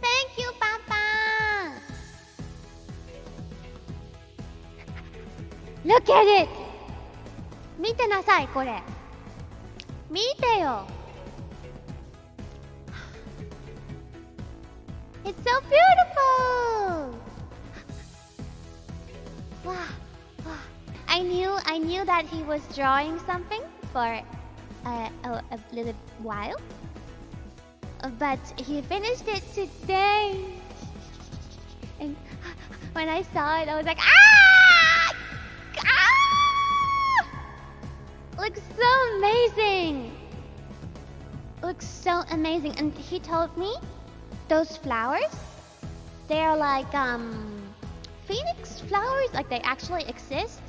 Thank you, Papa. Look at it. 見てなさい、これ。見てよ。It's so beautiful. Wow. I knew that he was drawing something for a little while, but he finished it today. And when I saw it, I was like, ah! Ah! Looks so amazing. Looks so amazing. And he told me those flowers, they're like phoenix flowers, like they actually exist,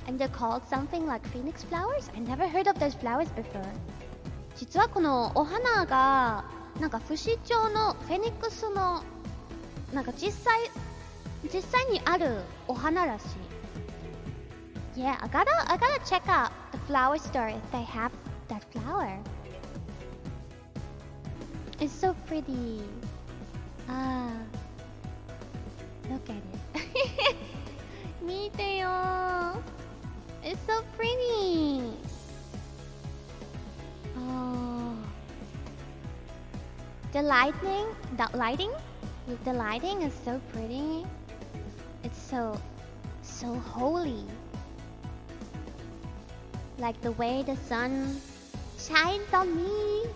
and they're called something like phoenix flowers. I never heard of those flowers before. 実はこのお花がなんか不死鳥のフェニックスのなんか実際にあるお花らしい。Yeah, I gotta check out the flower store if they have that flower. It's so pretty. Ah, look at it. 見てよ。It's so pretty. Oh, the lighting is so pretty. It's so holy. Like the way the sun shines on me,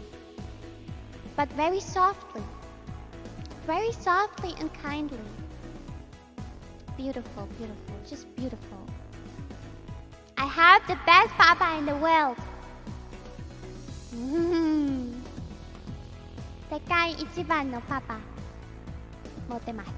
but very softly and kindly. Beautiful, just beautiful. I have the best papa in the world. 世界一番のパパ持ってます。